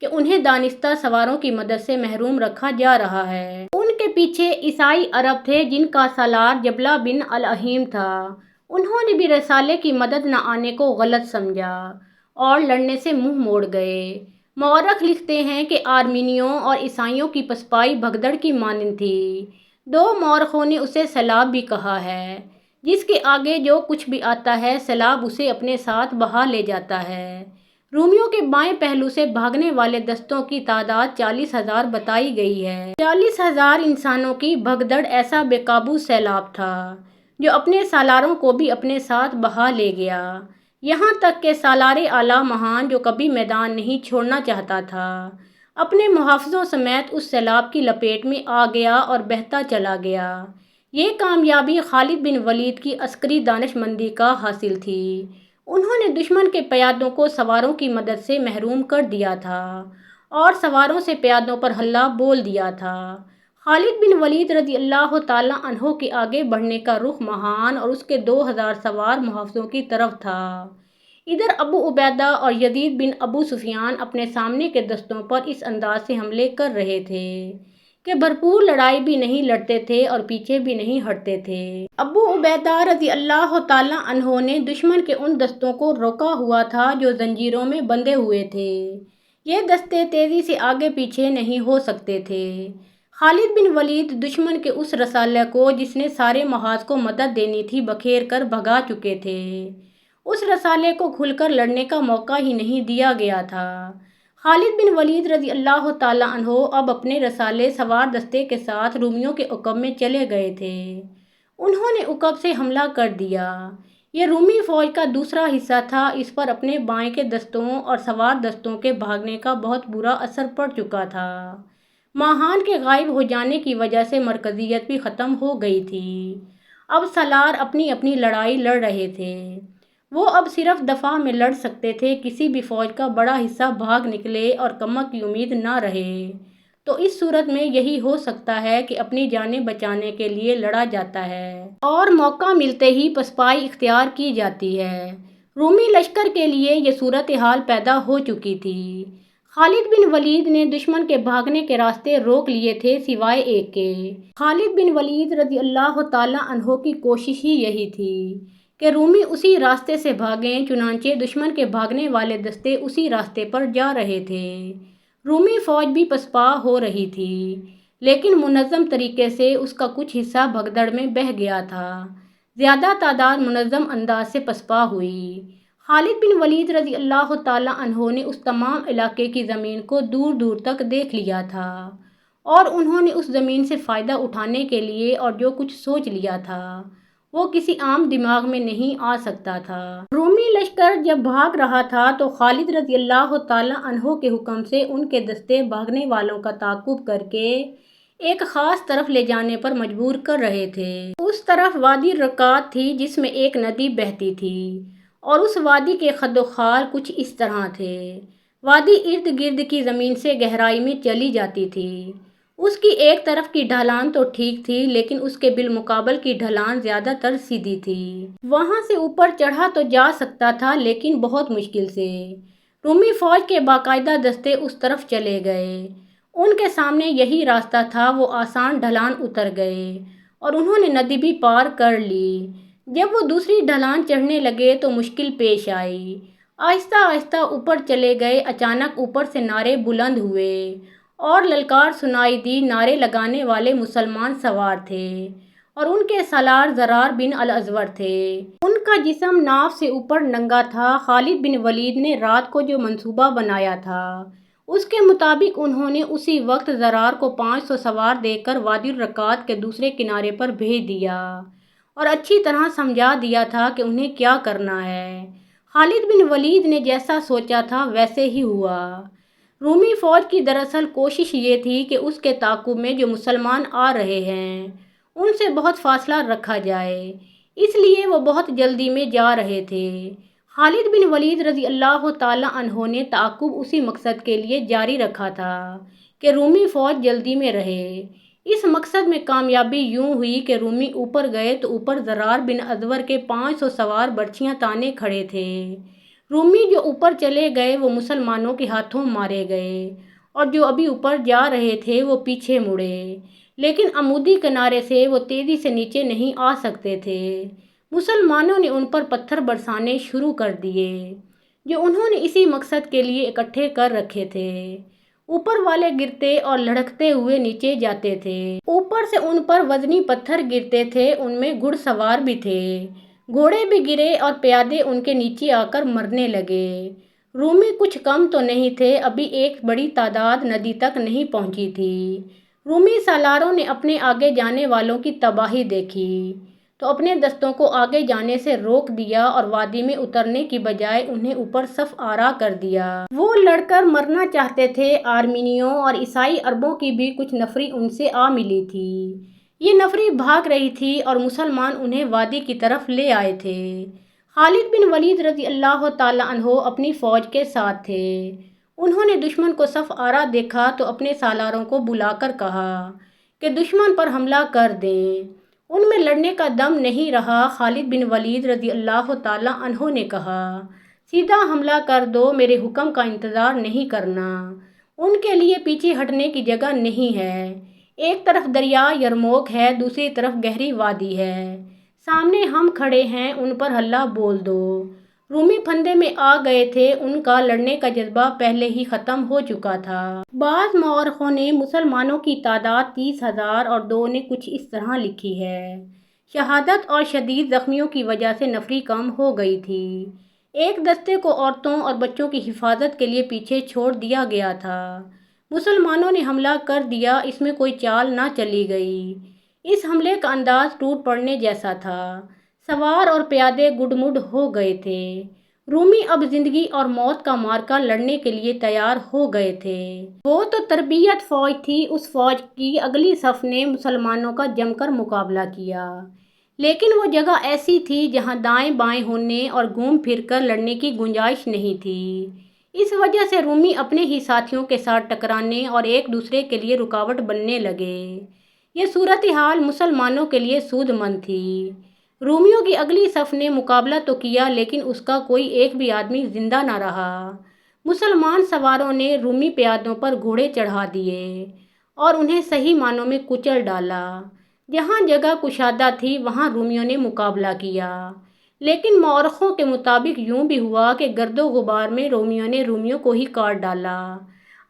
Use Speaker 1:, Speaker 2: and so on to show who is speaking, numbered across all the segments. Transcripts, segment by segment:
Speaker 1: کہ انہیں دانستہ سواروں کی مدد سے محروم رکھا جا رہا ہے۔ ان کے پیچھے عیسائی عرب تھے جن کا سالار جبلہ بن العہیم تھا۔ انہوں نے بھی رسالے کی مدد نہ آنے کو غلط سمجھا اور لڑنے سے منہ موڑ گئے۔ مورخ لکھتے ہیں کہ آرمینیوں اور عیسائیوں کی پسپائی بھگدڑ کی مانند تھی۔ دو مورخوں نے اسے سیلاب بھی کہا ہے، جس کے آگے جو کچھ بھی آتا ہے سیلاب اسے اپنے ساتھ بہا لے جاتا ہے۔ رومیوں کے بائیں پہلو سے بھاگنے والے دستوں کی تعداد 40,000 بتائی گئی ہے۔ 40,000 انسانوں کی بھگدڑ ایسا بے قابو سیلاب تھا جو اپنے سالاروں کو بھی اپنے ساتھ بہا لے گیا، یہاں تک کہ سالار اعلیٰ مہان جو کبھی میدان نہیں چھوڑنا چاہتا تھا، اپنے محافظوں سمیت اس سیلاب کی لپیٹ میں آ گیا اور بہتا چلا گیا۔ یہ کامیابی خالد بن ولید کی عسکری دانش مندی کا حاصل تھی۔ انہوں نے دشمن کے پیادوں کو سواروں کی مدد سے محروم کر دیا تھا اور سواروں سے پیادوں پر حملہ بول دیا تھا۔ خالد بن ولید رضی اللہ تعالیٰ عنہ کے آگے بڑھنے کا رخ مہان اور اس کے 2,000 سوار محافظوں کی طرف تھا۔ ادھر ابو عبیدہ اور یزید بن ابو سفیان اپنے سامنے کے دستوں پر اس انداز سے حملے کر رہے تھے کہ بھرپور لڑائی بھی نہیں لڑتے تھے اور پیچھے بھی نہیں ہٹتے تھے۔ ابو عبیدہ رضی اللہ تعالیٰ عنہ نے دشمن کے ان دستوں کو روکا ہوا تھا جو زنجیروں میں بندھے ہوئے تھے۔ یہ دستے تیزی سے آگے پیچھے نہیں ہو سکتے تھے۔ خالد بن ولید دشمن کے اس رسالے کو جس نے سارے محاذ کو مدد دینی تھی بکھیر کر بھگا چکے تھے۔ اس رسالے کو کھل کر لڑنے کا موقع ہی نہیں دیا گیا تھا۔ خالد بن ولید رضی اللہ تعالیٰ عنہ اب اپنے رسالے سوار دستے کے ساتھ رومیوں کے عقب میں چلے گئے تھے۔ انہوں نے عقب سے حملہ کر دیا۔ یہ رومی فوج کا دوسرا حصہ تھا۔ اس پر اپنے بائیں کے دستوں اور سوار دستوں کے بھاگنے کا بہت برا اثر پڑ چکا تھا۔ ماہان کے غائب ہو جانے کی وجہ سے مرکزیت بھی ختم ہو گئی تھی۔ اب سالار اپنی اپنی لڑائی لڑ رہے تھے۔ وہ اب صرف دفاع میں لڑ سکتے تھے۔ کسی بھی فوج کا بڑا حصہ بھاگ نکلے اور کمک کی امید نہ رہے تو اس صورت میں یہی ہو سکتا ہے کہ اپنی جانیں بچانے کے لیے لڑا جاتا ہے اور موقع ملتے ہی پسپائی اختیار کی جاتی ہے۔ رومی لشکر کے لیے یہ صورتحال پیدا ہو چکی تھی۔ خالد بن ولید نے دشمن کے بھاگنے کے راستے روک لیے تھے سوائے ایک کے۔ خالد بن ولید رضی اللہ تعالیٰ عنہ کی کوشش ہی یہی تھی کہ رومی اسی راستے سے بھاگیں، چنانچہ دشمن کے بھاگنے والے دستے اسی راستے پر جا رہے تھے۔ رومی فوج بھی پسپا ہو رہی تھی، لیکن منظم طریقے سے اس کا کچھ حصہ بھگدڑ میں بہہ گیا تھا۔ زیادہ تعداد منظم انداز سے پسپا ہوئی۔ خالد بن ولید رضی اللہ تعالیٰ عنہ نے اس تمام علاقے کی زمین کو دور دور تک دیکھ لیا تھا اور انہوں نے اس زمین سے فائدہ اٹھانے کے لیے اور جو کچھ سوچ لیا تھا وہ کسی عام دماغ میں نہیں آ سکتا تھا۔ رومی لشکر جب بھاگ رہا تھا تو خالد رضی اللہ تعالیٰ عنہ کے حکم سے ان کے دستے بھاگنے والوں کا تعاقب کر کے ایک خاص طرف لے جانے پر مجبور کر رہے تھے۔ اس طرف وادی رکات تھی جس میں ایک ندی بہتی تھی اور اس وادی کے خد و خال کچھ اس طرح تھے۔ وادی ارد گرد کی زمین سے گہرائی میں چلی جاتی تھی۔ اس کی ایک طرف کی ڈھلان تو ٹھیک تھی لیکن اس کے بالمقابل کی ڈھلان زیادہ تر سیدھی تھی۔ وہاں سے اوپر چڑھا تو جا سکتا تھا لیکن بہت مشکل سے۔ رومی فوج کے باقاعدہ دستے اس طرف چلے گئے۔ ان کے سامنے یہی راستہ تھا۔ وہ آسان ڈھلان اتر گئے اور انہوں نے ندی بھی پار کر لی۔ جب وہ دوسری ڈھلان چڑھنے لگے تو مشکل پیش آئی۔ آہستہ آہستہ اوپر چلے گئے۔ اچانک اوپر سے نعرے بلند ہوئے اور للکار سنائی دی۔ نعرے لگانے والے مسلمان سوار تھے اور ان کے سالار زرار بن الازور تھے۔ ان کا جسم ناف سے اوپر ننگا تھا۔ خالد بن ولید نے رات کو جو منصوبہ بنایا تھا اس کے مطابق انہوں نے اسی وقت زرار کو 500 سوار دے کر وادی الرکات کے دوسرے کنارے پر بھیج دیا اور اچھی طرح سمجھا دیا تھا کہ انہیں کیا کرنا ہے۔ خالد بن ولید نے جیسا سوچا تھا ویسے ہی ہوا۔ رومی فوج کی دراصل کوشش یہ تھی کہ اس کے تعاقب میں جو مسلمان آ رہے ہیں ان سے بہت فاصلہ رکھا جائے، اس لیے وہ بہت جلدی میں جا رہے تھے۔ خالد بن ولید رضی اللہ تعالیٰ عنہ نے تعاقب اسی مقصد کے لیے جاری رکھا تھا کہ رومی فوج جلدی میں رہے۔ اس مقصد میں کامیابی یوں ہوئی کہ رومی اوپر گئے تو اوپر زرار بن ازور کے 500 سوار برچھیاں تانے کھڑے تھے۔ رومی جو اوپر چلے گئے وہ مسلمانوں کے ہاتھوں مارے گئے اور جو ابھی اوپر جا رہے تھے وہ پیچھے مڑے، لیکن عمودی کنارے سے وہ تیزی سے نیچے نہیں آ سکتے تھے۔ مسلمانوں نے ان پر پتھر برسانے شروع کر دیے جو انہوں نے اسی مقصد کے لیے اکٹھے کر رکھے تھے۔ اوپر والے گرتے اور لڑھکتے ہوئے نیچے جاتے تھے۔ اوپر سے ان پر وزنی پتھر گرتے تھے، ان میں گھڑ سوار بھی تھے۔ گھوڑے بھی گرے اور پیادے ان کے نیچے آ کر مرنے لگے۔ رومی کچھ کم تو نہیں تھے، ابھی ایک بڑی تعداد ندی تک نہیں پہنچی تھی۔ رومی سالاروں نے اپنے آگے جانے والوں کی تباہی دیکھی تو اپنے دستوں کو آگے جانے سے روک دیا اور وادی میں اترنے کی بجائے انہیں اوپر صف آرا کر دیا۔ وہ لڑ کر مرنا چاہتے تھے۔ آرمینیوں اور عیسائی عربوں کی بھی کچھ نفری ان سے آ ملی تھی۔ یہ نفری بھاگ رہی تھی اور مسلمان انہیں وادی کی طرف لے آئے تھے۔ خالد بن ولید رضی اللہ تعالیٰ عنہ اپنی فوج کے ساتھ تھے۔ انہوں نے دشمن کو صف آرا دیکھا تو اپنے سالاروں کو بلا کر کہا کہ دشمن پر حملہ کر دیں۔ ان میں لڑنے کا دم نہیں رہا۔ خالد بن ولید رضی اللہ تعالیٰ عنہ نے کہا، سیدھا حملہ کر دو، میرے حکم کا انتظار نہیں کرنا۔ ان کے لیے پیچھے ہٹنے کی جگہ نہیں ہے۔ ایک طرف دریا یرموک ہے، دوسری طرف گہری وادی ہے، سامنے ہم کھڑے ہیں، ان پر حملہ بول دو۔ رومی پھندے میں آ گئے تھے، ان کا لڑنے کا جذبہ پہلے ہی ختم ہو چکا تھا۔ بعض مورخوں نے مسلمانوں کی تعداد 30,000 اور دو نے کچھ اس طرح لکھی ہے، شہادت اور شدید زخمیوں کی وجہ سے نفری کم ہو گئی تھی۔ ایک دستے کو عورتوں اور بچوں کی حفاظت کے لیے پیچھے چھوڑ دیا گیا تھا۔ مسلمانوں نے حملہ کر دیا، اس میں کوئی چال نہ چلی گئی۔ اس حملے کا انداز ٹوٹ پڑنے جیسا تھا۔ سوار اور پیادے گڈ مڈ ہو گئے تھے۔ رومی اب زندگی اور موت کا معرکہ لڑنے کے لیے تیار ہو گئے تھے۔ وہ تو تربیت فوج تھی، اس فوج کی اگلی صف نے مسلمانوں کا جم کر مقابلہ کیا، لیکن وہ جگہ ایسی تھی جہاں دائیں بائیں ہونے اور گھوم پھر کر لڑنے کی گنجائش نہیں تھی۔ اس وجہ سے رومی اپنے ہی ساتھیوں کے ساتھ ٹکرانے اور ایک دوسرے کے لیے رکاوٹ بننے لگے۔ یہ صورتحال مسلمانوں کے لیے سود مند تھی۔ رومیوں کی اگلی صف نے مقابلہ تو کیا، لیکن اس کا کوئی ایک بھی آدمی زندہ نہ رہا۔ مسلمان سواروں نے رومی پیادوں پر گھوڑے چڑھا دیے اور انہیں صحیح معنوں میں کچل ڈالا۔ جہاں جگہ کشادہ تھی وہاں رومیوں نے مقابلہ کیا، لیکن مورخوں کے مطابق یوں بھی ہوا کہ گرد و غبار میں رومیوں کو ہی کاٹ ڈالا۔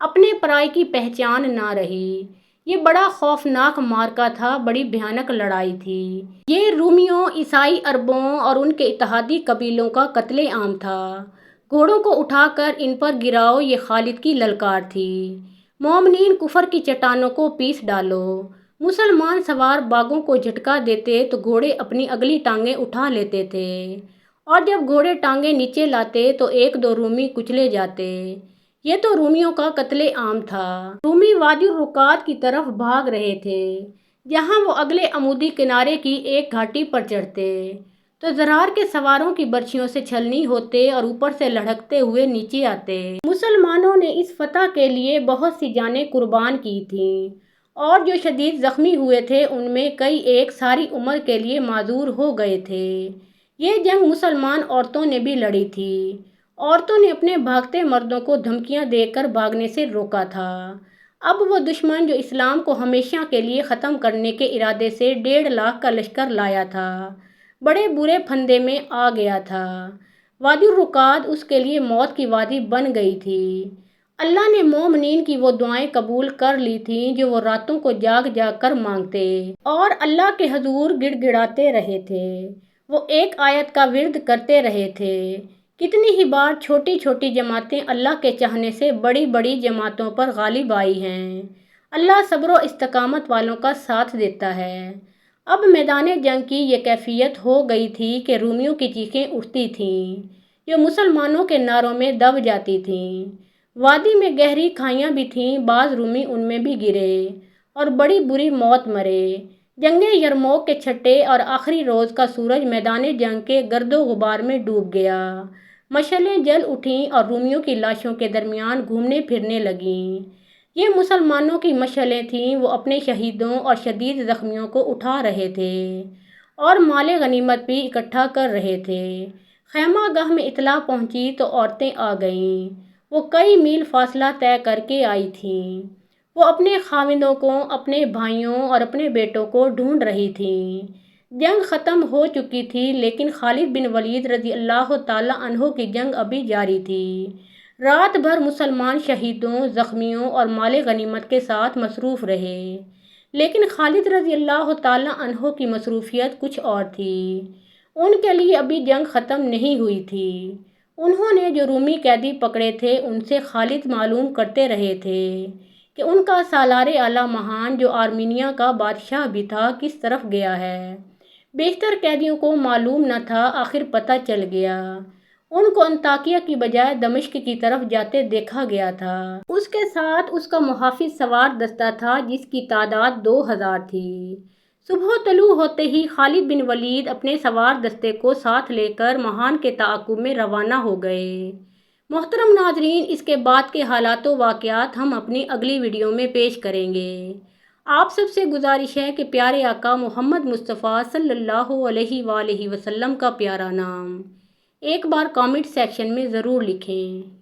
Speaker 1: اپنے پرائے کی پہچان نہ رہی۔ یہ بڑا خوفناک معرکہ تھا، بڑی بھیانک لڑائی تھی۔ یہ رومیوں، عیسائی عربوں اور ان کے اتحادی قبیلوں کا قتل عام تھا۔ گھوڑوں کو اٹھا کر ان پر گراؤ، یہ خالد کی للکار تھی۔ مومنین، کفر کی چٹانوں کو پیس ڈالو۔ مسلمان سوار باغوں کو جھٹکا دیتے تو گھوڑے اپنی اگلی ٹانگیں اٹھا لیتے تھے، اور جب گھوڑے ٹانگیں نیچے لاتے تو ایک دو رومی کچلے جاتے۔ یہ تو رومیوں کا قتل عام تھا۔ رومی وادی الرقات کی طرف بھاگ رہے تھے، جہاں وہ اگلے عمودی کنارے کی ایک گھاٹی پر چڑھتے تو زرار کے سواروں کی برچھیوں سے چھلنی ہوتے اور اوپر سے لڑھکتے ہوئے نیچے آتے۔ مسلمانوں نے اس فتح کے لیے بہت سی جانیں قربان کی تھیں، اور جو شدید زخمی ہوئے تھے ان میں کئی ایک ساری عمر کے لیے معذور ہو گئے تھے۔ یہ جنگ مسلمان عورتوں نے بھی لڑی تھی۔ عورتوں نے اپنے بھاگتے مردوں کو دھمکیاں دے کر بھاگنے سے روکا تھا۔ اب وہ دشمن جو اسلام کو ہمیشہ کے لیے ختم کرنے کے ارادے سے 1.5 لاکھ کا لشکر لایا تھا، بڑے برے پھندے میں آ گیا تھا۔ وادی الرقات اس کے لیے موت کی وادی بن گئی تھی۔ اللہ نے مومنین کی وہ دعائیں قبول کر لی تھیں جو وہ راتوں کو جاگ جاگ کر مانگتے اور اللہ کے حضور گڑ گڑاتے رہے تھے۔ وہ ایک آیت کا ورد کرتے رہے تھے۔ کتنی ہی بار چھوٹی چھوٹی جماعتیں اللہ کے چاہنے سے بڑی بڑی جماعتوں پر غالب آئی ہیں۔ اللہ صبر و استقامت والوں کا ساتھ دیتا ہے۔ اب میدان جنگ کی یہ کیفیت ہو گئی تھی کہ رومیوں کی چیخیں اٹھتی تھیں جو مسلمانوں کے نعروں میں دب جاتی تھیں۔ وادی میں گہری کھائیاں بھی تھیں، بعض رومی ان میں بھی گرے اور بڑی بری موت مرے۔ جنگ یرموک کے چھٹے اور آخری روز کا سورج میدان جنگ کے گرد و غبار میں ڈوب گیا۔ مشعلیں جل اٹھیں اور رومیوں کی لاشوں کے درمیان گھومنے پھرنے لگیں۔ یہ مسلمانوں کی مشعلیں تھیں، وہ اپنے شہیدوں اور شدید زخمیوں کو اٹھا رہے تھے اور مال غنیمت بھی اکٹھا کر رہے تھے۔ خیمہ گاہ میں اطلاع پہنچی تو عورتیں آ گئیں۔ وہ کئی میل فاصلہ طے کر کے آئی تھیں۔ وہ اپنے خاوندوں کو، اپنے بھائیوں اور اپنے بیٹوں کو ڈھونڈ رہی تھیں۔ جنگ ختم ہو چکی تھی، لیکن خالد بن ولید رضی اللہ تعالیٰ عنہ کی جنگ ابھی جاری تھی۔ رات بھر مسلمان شہیدوں، زخمیوں اور مال غنیمت کے ساتھ مصروف رہے، لیکن خالد رضی اللہ تعالیٰ عنہ کی مصروفیت کچھ اور تھی۔ ان کے لیے ابھی جنگ ختم نہیں ہوئی تھی۔ انہوں نے جو رومی قیدی پکڑے تھے ان سے خالد معلوم کرتے رہے تھے کہ ان کا سالار اعلیٰ مہان، جو آرمینیا کا بادشاہ بھی تھا، کس طرف گیا ہے۔ بیشتر قیدیوں کو معلوم نہ تھا، آخر پتہ چل گیا۔ ان کو انطاکیہ کی بجائے دمشق کی طرف جاتے دیکھا گیا تھا۔ اس کے ساتھ اس کا محافظ سوار دستہ تھا جس کی تعداد 2000 تھی۔ صبح طلوع ہوتے ہی خالد بن ولید اپنے سوار دستے کو ساتھ لے کر مہان کے تعاقب میں روانہ ہو گئے۔ محترم ناظرین، اس کے بعد کے حالات و واقعات ہم اپنی اگلی ویڈیو میں پیش کریں گے۔ آپ سب سے گزارش ہے کہ پیارے آقا محمد مصطفیٰ صلی اللہ علیہ وآلہ وسلم کا پیارا نام ایک بار کامنٹ سیکشن میں ضرور لکھیں۔